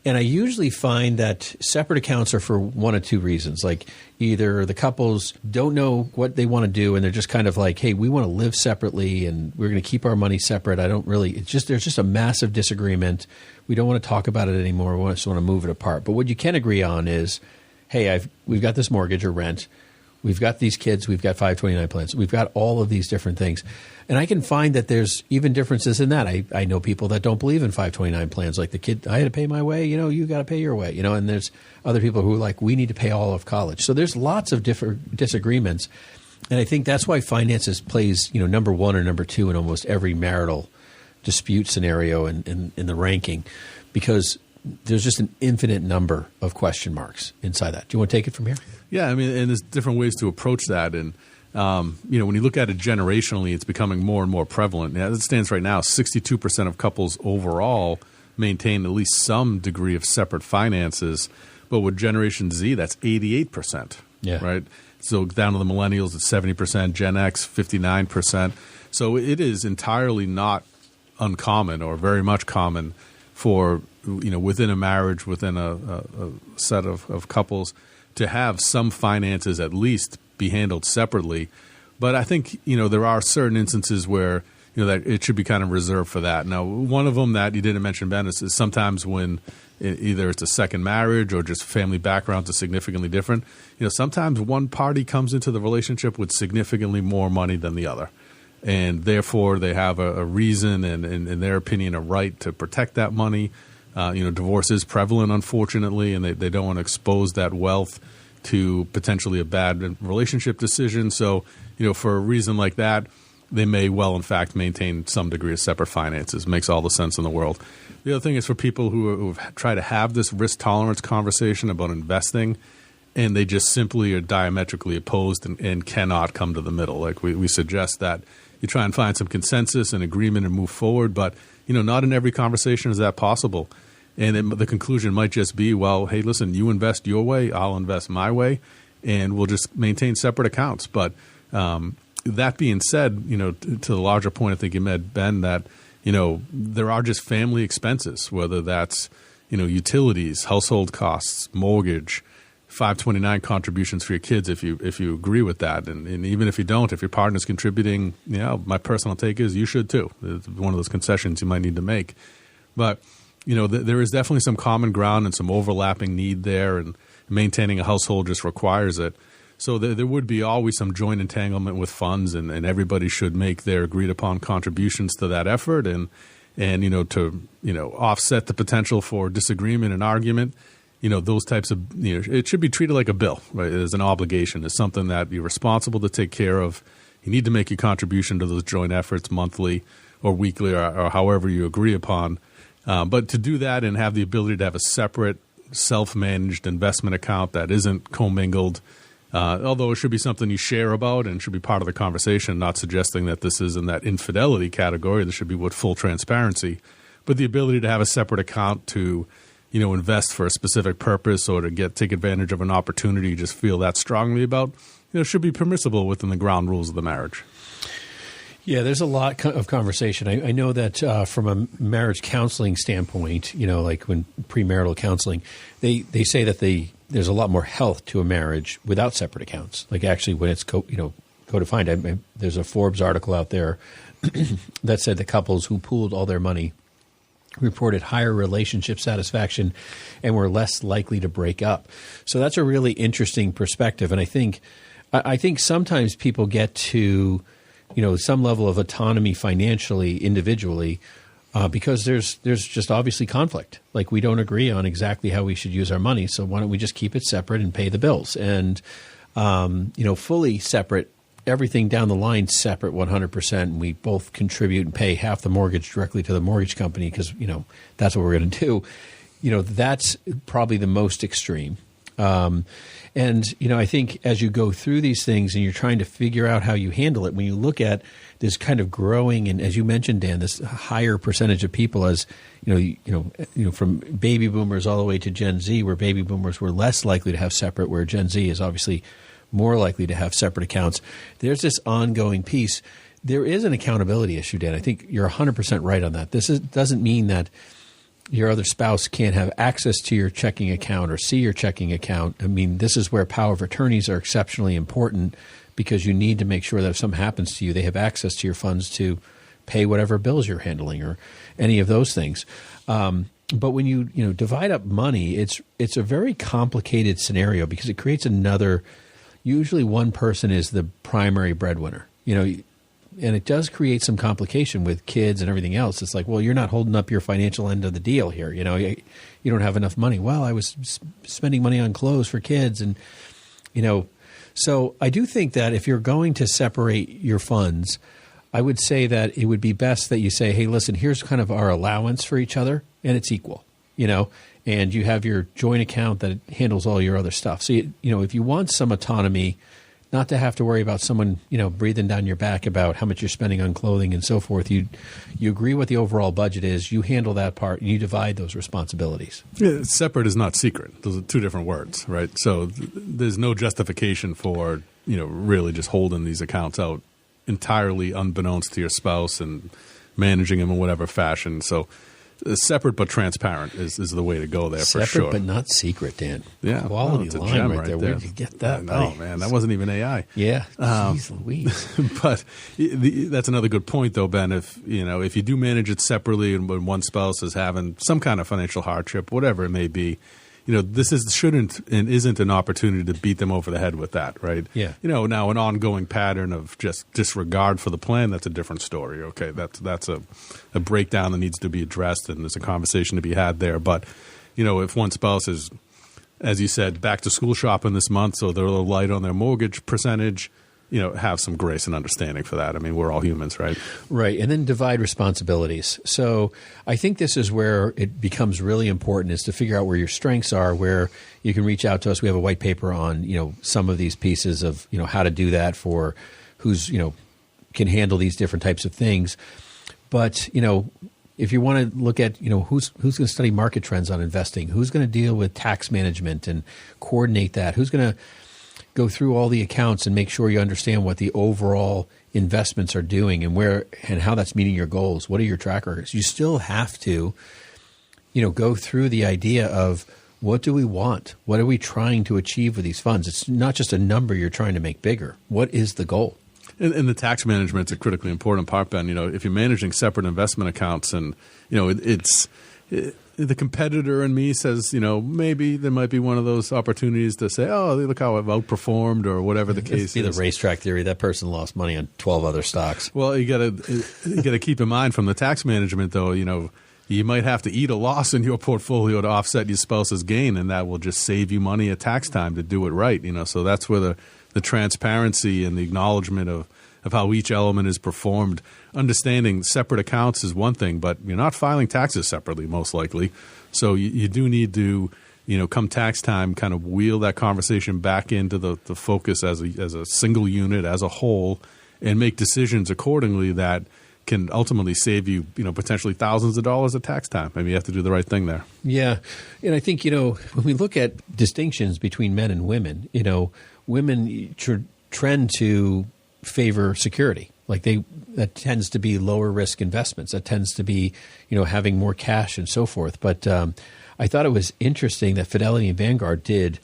And I usually find that separate accounts are for one of two reasons. Like either the couples don't know what they want to do and they're just kind of like, hey, we want to live separately and we're going to keep our money separate. There's just a massive disagreement. We don't want to talk about it anymore. We just want to move it apart. But what you can agree on is, hey, we've got this mortgage or rent. We've got these kids. We've got 529 plans. We've got all of these different things. And I can find that there's even differences in that. I know people that don't believe in 529 plans. Like the kid, I had to pay my way. You got to pay your way. And there's other people who are like, we need to pay all of college. So there's lots of different disagreements. And I think that's why finances plays, number one or number two in almost every marital dispute scenario in the ranking, because there's just an infinite number of question marks inside that. Do you want to take it from here? Yeah, I mean, and there's different ways to approach that. And, when you look at it generationally, it's becoming more and more prevalent. As it stands right now, 62% of couples overall maintain at least some degree of separate finances. But with Generation Z, that's 88%. Yeah. Right? So down to the millennials, it's 70%, Gen X, 59%. So it is entirely not uncommon or very much common for, within a marriage, within a set of couples, to have some finances at least be handled separately. But I think, there are certain instances where, that it should be kind of reserved for that. Now, one of them that you didn't mention, Ben, is sometimes when either it's a second marriage or just family backgrounds are significantly different. Sometimes one party comes into the relationship with significantly more money than the other. And therefore, they have a reason and, in their opinion, a right to protect that money. Divorce is prevalent, unfortunately, and they don't want to expose that wealth to potentially a bad relationship decision. So, for a reason like that, they may well, in fact, maintain some degree of separate finances. Makes all the sense in the world. The other thing is for people who try to have this risk tolerance conversation about investing, and they just simply are diametrically opposed and cannot come to the middle. Like we suggest that you try and find some consensus and agreement and move forward, but not in every conversation is that possible. And the conclusion might just be, well, hey, listen, you invest your way, I'll invest my way, and we'll just maintain separate accounts. But that being said, to the larger point I think you made, Ben, that there are just family expenses, whether that's utilities, household costs, mortgage, 529 contributions for your kids if you agree with that, and even if you don't, if your partner's contributing, my personal take is you should too. It's one of those concessions you might need to make. But there is definitely some common ground and some overlapping need there, and maintaining a household just requires it. So there would be always some joint entanglement with funds, and everybody should make their agreed upon contributions to that effort, and to offset the potential for disagreement and argument. Those types of, it should be treated like a bill, right? As an obligation. It's something that you're responsible to take care of. You need to make your contribution to those joint efforts monthly or weekly or however you agree upon. But to do that and have the ability to have a separate self-managed investment account that isn't commingled, although it should be something you share about and should be part of the conversation, not suggesting that this is in that infidelity category. This should be with full transparency. But the ability to have a separate account to invest for a specific purpose or to take advantage of an opportunity you just feel that strongly about, should be permissible within the ground rules of the marriage. Yeah, there's a lot of conversation. I know that from a marriage counseling standpoint, like when premarital counseling, they say that there's a lot more health to a marriage without separate accounts. Like actually when it's co-defined, there's a Forbes article out there that said the couples who pooled all their money reported higher relationship satisfaction and were less likely to break up. So that's a really interesting perspective. And I think sometimes people get to some level of autonomy financially, individually, because there's just obviously conflict. Like we don't agree on exactly how we should use our money. So why don't we just keep it separate and pay the bills? And, fully separate, everything down the line separate 100%. And we both contribute and pay half the mortgage directly to the mortgage company because, that's what we're going to do. That's probably the most extreme. And, I think as you go through these things and you're trying to figure out how you handle it, when you look at this kind of growing, and as you mentioned, Dan, this higher percentage of people as, from baby boomers all the way to Gen Z, where baby boomers were less likely to have separate, where Gen Z is obviously more likely to have separate accounts. There's this ongoing piece. There is an accountability issue, Dan. I think you're 100% right on that. This doesn't mean that your other spouse can't have access to your checking account or see your checking account. I mean, this is where power of attorneys are exceptionally important, because you need to make sure that if something happens to you, they have access to your funds to pay whatever bills you're handling or any of those things. But when you divide up money, it's a very complicated scenario, because it creates another. Usually, one person is the primary breadwinner. And it does create some complication with kids and everything else. It's like, well, you're not holding up your financial end of the deal here. You don't have enough money. Well, I was spending money on clothes for kids. And, so I do think that if you're going to separate your funds, I would say that it would be best that you say, hey, listen, here's kind of our allowance for each other, and it's equal, and you have your joint account that handles all your other stuff. So, if you want some autonomy, not to have to worry about someone, breathing down your back about how much you're spending on clothing and so forth. You agree what the overall budget is. You handle that part, and you divide those responsibilities. Yeah, separate is not secret. Those are two different words, right? So there's no justification for, really just holding these accounts out entirely unbeknownst to your spouse and managing them in whatever fashion. So separate but transparent is the way to go there, for sure. Separate but not secret, Dan. Yeah. Quality line right there. Where did you get that? No, man. That wasn't even AI. Yeah. Jeez Louise. But that's another good point, though, Ben. If you do manage it separately and when one spouse is having some kind of financial hardship, whatever it may be, this shouldn't and isn't an opportunity to beat them over the head with that, right? Yeah. Now an ongoing pattern of just disregard for the plan, that's a different story. Okay, that's a breakdown that needs to be addressed, and there's a conversation to be had there. But if one spouse is, as you said, back to school shopping this month, so they're a little light on their mortgage percentage, have some grace and understanding for that. I mean, we're all humans, right? Right. And then divide responsibilities. So I think this is where it becomes really important, is to figure out where your strengths are, where you can reach out to us. We have a white paper on, some of these pieces of, how to do that for who's, can handle these different types of things. But, if you want to look at, who's going to study market trends on investing, who's going to deal with tax management and coordinate that, who's going to go through all the accounts and make sure you understand what the overall investments are doing and where and how that's meeting your goals. What are your track records? You still have to, go through the idea of what do we want? What are we trying to achieve with these funds? It's not just a number you're trying to make bigger. What is the goal? And the tax management is a critically important part, Ben. If you're managing separate investment accounts and, the competitor in me says, maybe there might be one of those opportunities to say, oh, look how I've outperformed or whatever the case is. The racetrack theory. That person lost money on 12 other stocks. Well, you got to keep in mind from the tax management, though, you might have to eat a loss in your portfolio to offset your spouse's gain, and that will just save you money at tax time to do it right. So that's where the transparency and the acknowledgement of how each element is performed. Understanding separate accounts is one thing, but you're not filing taxes separately, most likely. So you do need to, come tax time, kind of wheel that conversation back into the focus as a single unit, as a whole, and make decisions accordingly that can ultimately save you, potentially thousands of dollars at tax time. Maybe you have to do the right thing there. Yeah. And I think, when we look at distinctions between men and women, women trend to favor security. Like that tends to be lower risk investments. That tends to be, having more cash and so forth. But I thought it was interesting that Fidelity and Vanguard did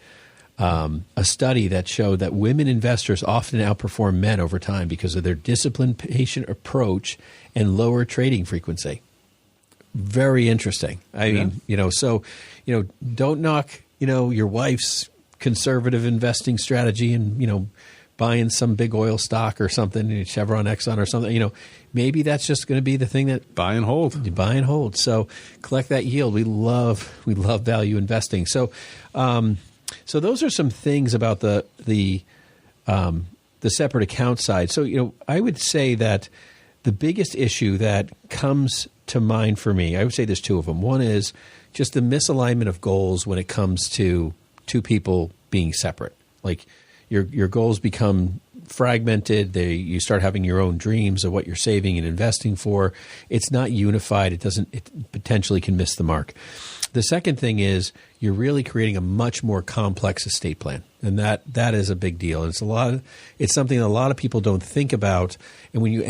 a study that showed that women investors often outperform men over time because of their disciplined, patient approach and lower trading frequency. Very interesting. I mean, don't knock, your wife's conservative investing strategy and, buying some big oil stock or something, Chevron, Exxon or something, maybe that's just going to be the thing that buy and hold. You buy and hold. So collect that yield. We love value investing. So, so those are some things about the separate account side. So, I would say that the biggest issue that comes to mind for me, I would say there's two of them. One is just the misalignment of goals when it comes to two people being separate. Like your goals become fragmented. You start having your own dreams of what you're saving and investing for. It's not unified. It potentially can miss the mark. The second thing is you're really creating a much more complex estate plan, and that is a big deal. It's something that a lot of people don't think about. And when you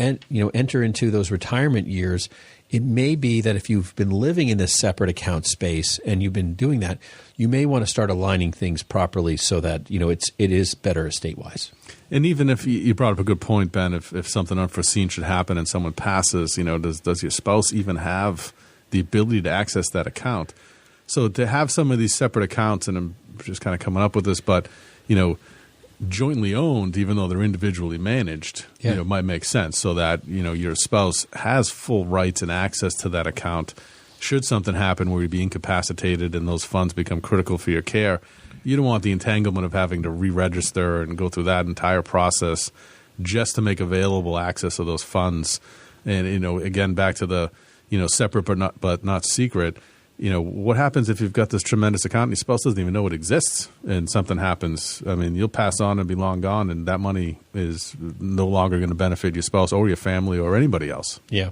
enter into those retirement years, it may be that if you've been living in this separate account space and you've been doing that, you may want to start aligning things properly so that it is better estate-wise. And even if you brought up a good point, Ben, if something unforeseen should happen and someone passes, does your spouse even have the ability to access that account? So to have some of these separate accounts, and I'm just kind of coming up with this, but jointly owned, even though they're individually managed, might make sense, so that your spouse has full rights and access to that account. Should something happen where you'd be incapacitated and those funds become critical for your care, you don't want the entanglement of having to re-register and go through that entire process just to make available access of those funds. And again, back to the separate but not secret. What happens if you've got this tremendous account and your spouse doesn't even know it exists and something happens? I mean, you'll pass on and be long gone, and that money is no longer going to benefit your spouse or your family or anybody else. Yeah,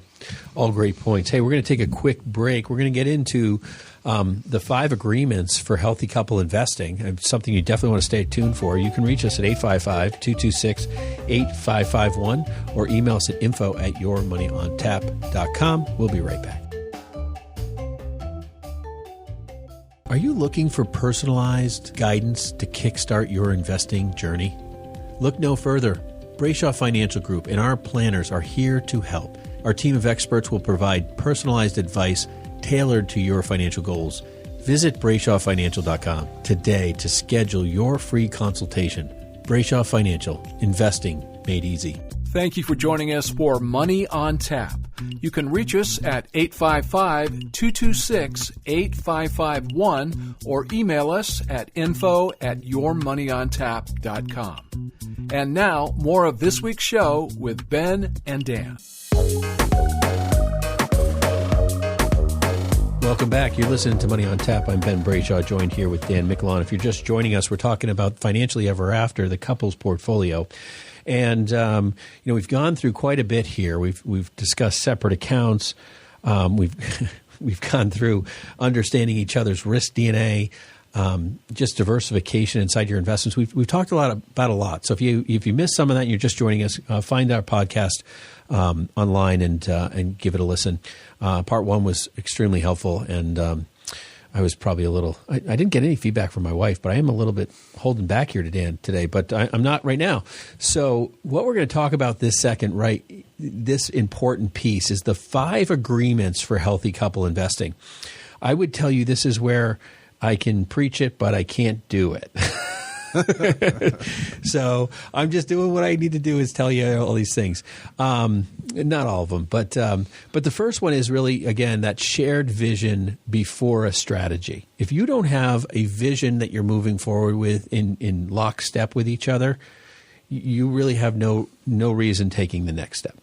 all great points. Hey, we're going to take a quick break. We're going to get into the 5 agreements for healthy couple investing. It's something you definitely want to stay tuned for. You can reach us at 855-226-8551 or email us at info@yourmoneyontap.com. We'll be right back. Are you looking for personalized guidance to kickstart your investing journey? Look no further. Brayshaw Financial Group and our planners are here to help. Our team of experts will provide personalized advice tailored to your financial goals. Visit BrayshawFinancial.com today to schedule your free consultation. Brayshaw Financial, investing made easy. Thank you for joining us for Money on Tap. You can reach us at 855-226-8551 or email us at info@yourmoneyontap.com. And now, more of this week's show with Ben and Dan. Welcome back. You're listening to Money on Tap. I'm Ben Brayshaw, joined here with Dan Michelon. If you're just joining us, we're talking about Financially Ever After, the couple's portfolio. And we've gone through quite a bit here. We've discussed separate accounts. We've gone through understanding each other's risk DNA, just diversification inside your investments. We've talked about a lot. So if you missed some of that and you're just joining us, find our podcast online and give it a listen. Part 1 was extremely helpful, and I was probably I didn't get any feedback from my wife, but I am a little bit holding back here today, but I'm not right now. So what we're going to talk about this important piece is the 5 agreements for healthy couple investing. I would tell you this is where I can preach it, but I can't do it. So I'm just doing what I need to do is tell you all these things. Not all of them, but the first one is really, again, that shared vision before a strategy. If you don't have a vision that you're moving forward with in lockstep with each other, you really have no reason taking the next step.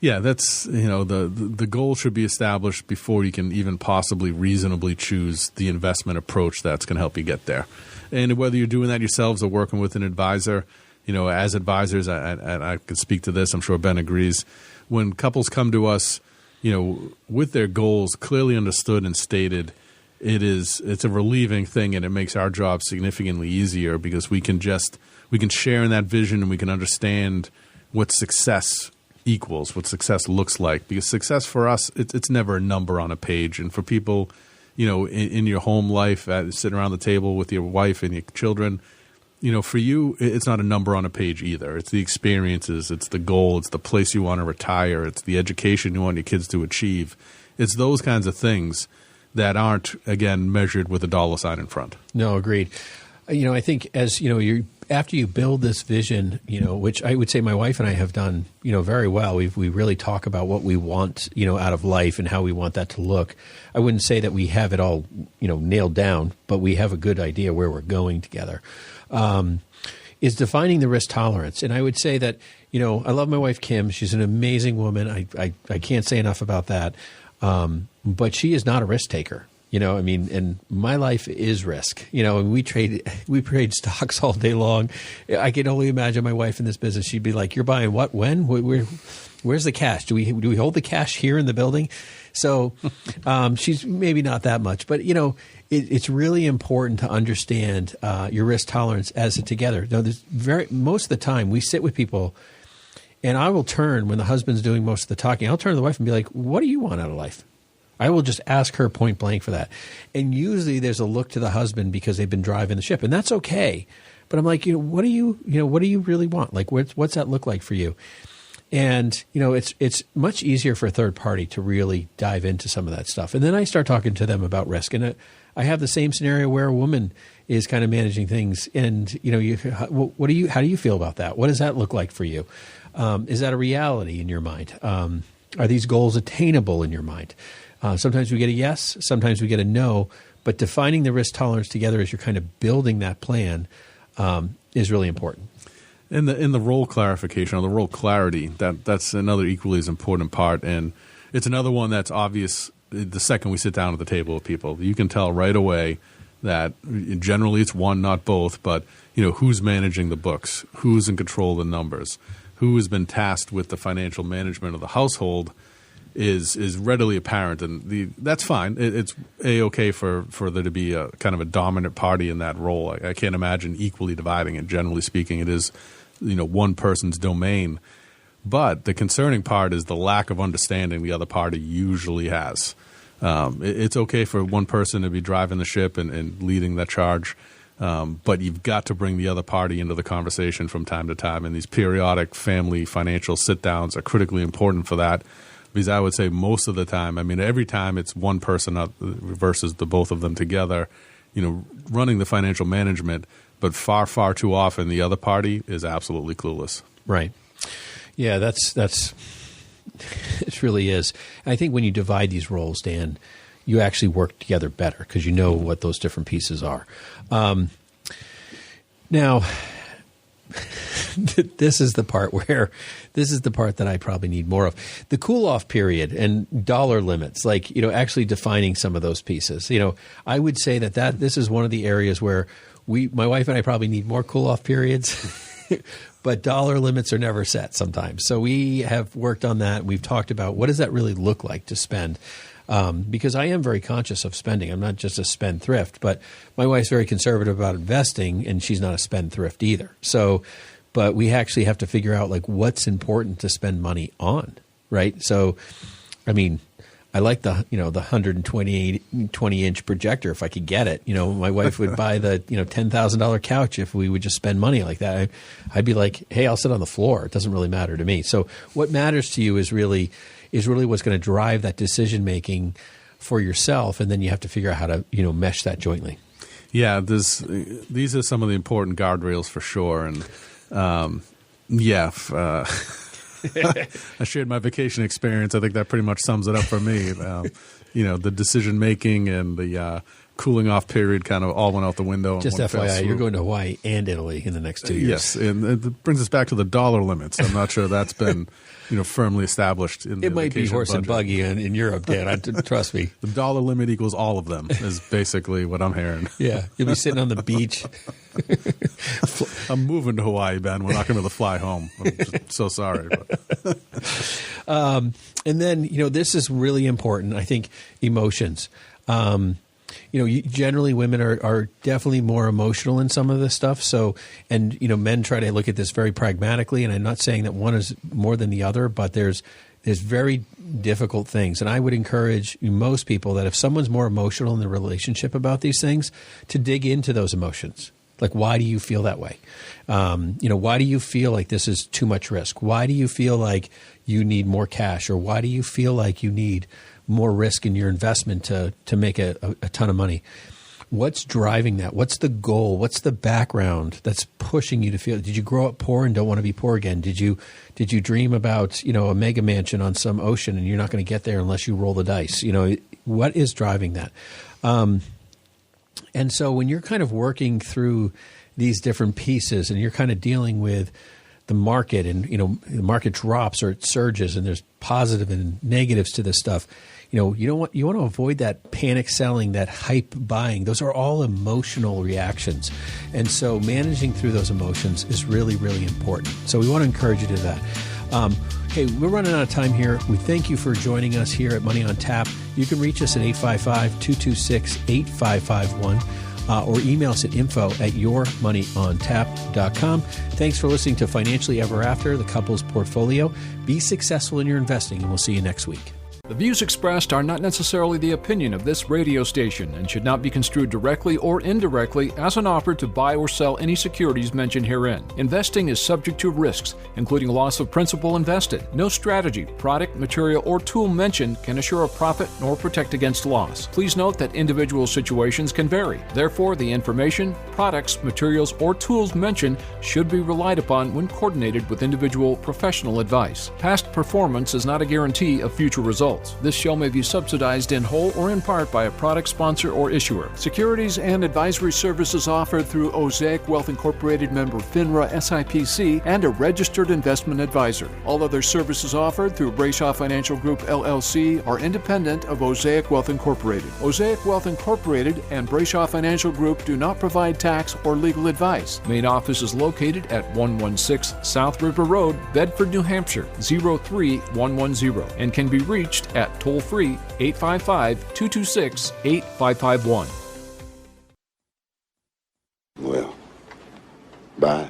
Yeah, that's, the goal should be established before you can even possibly reasonably choose the investment approach that's going to help you get there. And whether you're doing that yourselves or working with an advisor, as advisors, I can speak to this, I'm sure Ben agrees. When couples come to us, with their goals clearly understood and stated, it's a relieving thing, and it makes our job significantly easier because we can share in that vision and we can understand what success equals, what success looks like. Because success for us, it's never a number on a page. And for people, in your home life, sitting around the table with your wife and your children, for you, it's not a number on a page either. It's the experiences, it's the goal, it's the place you want to retire, it's the education you want your kids to achieve. It's those kinds of things that aren't, again, measured with a dollar sign in front. No, agreed. I think as after you build this vision, which I would say my wife and I have done, very well. We really talk about what we want, out of life and how we want that to look. I wouldn't say that we have it all, nailed down, but we have a good idea where we're going together. Is defining the risk tolerance. And I would say that, I love my wife, Kim. She's an amazing woman. I can't say enough about that. But she is not a risk taker. You know, I mean, and my life is risk. You know, and we trade stocks all day long. I can only imagine my wife in this business. She'd be like, "You're buying what? When? Where's the cash? Do we hold the cash here in the building?" So she's maybe not that much, but you know, it's really important to understand your risk tolerance as it together. Now, most of the time we sit with people, and I will turn when the husband's doing most of the talking. I'll turn to the wife and be like, "What do you want out of life?" I will just ask her point blank for that. And usually there's a look to the husband because they've been driving the ship, and that's okay. But I'm like, what do you really want? Like, what's that look like for you? And, you know, it's much easier for a third party to really dive into some of that stuff. And then I start talking to them about risk. And I have the same scenario where a woman is kind of managing things. And, you know, how do you feel about that? What does that look like for you? Is that a reality in your mind? Are these goals attainable in your mind? Sometimes we get a yes, sometimes we get a no, but defining the risk tolerance together as you're kind of building that plan is really important. In the role clarification or the role clarity, that's another equally as important part, and it's another one that's obvious the second we sit down at the table with people. You can tell right away that generally it's one, not both, but you know, who's managing the books, who's in control of the numbers, who has been tasked with the financial management of the household is readily apparent, and that's fine. It's A-okay for there to be a kind of a dominant party in that role. I can't imagine equally dividing it. Generally speaking, it is, you know, one person's domain. But the concerning part is the lack of understanding the other party usually has. It's okay for one person to be driving the ship and leading that charge, but you've got to bring the other party into the conversation from time to time, and these periodic family financial sit-downs are critically important for that. Because I would say most of the time, I mean, every time it's one person versus the both of them together, you know, running the financial management, but far, far too often the other party is absolutely clueless. Right. Yeah, that's it really is. I think when you divide these roles, Dan, you actually work together better because you know what those different pieces are. Now, this is the part that I probably need more of. The cool off period and dollar limits, like, you know, actually defining some of those pieces. You know, I would say that this is one of the areas where my wife and I probably need more cool off periods, but dollar limits are never set sometimes. So we have worked on that. We've talked about what does that really look like to spend? Because I am very conscious of spending. I'm not just a spendthrift, but my wife's very conservative about investing, and she's not a spendthrift either. So, but we actually have to figure out like what's important to spend money on, right? So, I mean, I like the 120-inch projector if I could get it. You know, my wife would buy the $10,000 couch if we would just spend money like that. I'd be like, hey, I'll sit on the floor. It doesn't really matter to me. So, what matters to you is really what's going to drive that decision making for yourself, and then you have to figure out how to mesh that jointly. Yeah, these are some of the important guardrails for sure, and I shared my vacation experience. I think that pretty much sums it up for me. The decision making and the cooling off period kind of all went out the window. Just FYI, you're going to Hawaii and Italy in the next 2 years. Yes, and it brings us back to the dollar limits. I'm not sure that's been firmly established in the It might be horse budget. and buggy in Europe, Dan. Trust me. The dollar limit equals all of them is basically what I'm hearing. Yeah, you'll be sitting on the beach. I'm moving to Hawaii, Ben. We're not going to fly home. I'm just so sorry. And then, this is really important. I think emotions. Generally women are definitely more emotional in some of this stuff. So, and, men try to look at this very pragmatically. And I'm not saying that one is more than the other, but there's very difficult things. And I would encourage most people that if someone's more emotional in the relationship about these things, to dig into those emotions. Like, why do you feel that way? Why do you feel like this is too much risk? Why do you feel like you need more cash? Or why do you feel like you need more risk in your investment to make a ton of money? What's driving that? What's the goal? What's the background that's pushing you to feel? Did you grow up poor and don't want to be poor again? Did you dream about a mega mansion on some ocean and you're not going to get there unless you roll the dice? What is driving that? And so when you're kind of working through these different pieces and you're kind of dealing with the market, and the market drops or it surges, and there's positive and negatives to this stuff. You want to avoid that panic selling, that hype buying. Those are all emotional reactions, and so managing through those emotions is really, really important. So we want to encourage you to that. Hey, we're running out of time here. We thank you for joining us here at Money on Tap. You can reach us at 855-226-8551 or email us at info@yourmoneyontap.com. Thanks for listening to Financially Ever After, the Couples Portfolio. Be successful in your investing, and we'll see you next week. The views expressed are not necessarily the opinion of this radio station and should not be construed directly or indirectly as an offer to buy or sell any securities mentioned herein. Investing is subject to risks, including loss of principal invested. No strategy, product, material, or tool mentioned can assure a profit nor protect against loss. Please note that individual situations can vary. Therefore, the information, products, materials, or tools mentioned should be relied upon when coordinated with individual professional advice. Past performance is not a guarantee of future results. This show may be subsidized in whole or in part by a product sponsor or issuer. Securities and advisory services offered through Osaic Wealth Incorporated, member FINRA SIPC, and a registered investment advisor. All other services offered through Brayshaw Financial Group LLC are independent of Osaic Wealth Incorporated. Osaic Wealth Incorporated and Brayshaw Financial Group do not provide tax or legal advice. Main office is located at 116 South River Road, Bedford, New Hampshire 03110, and can be reached at toll-free 855-226-8551. Well, bye.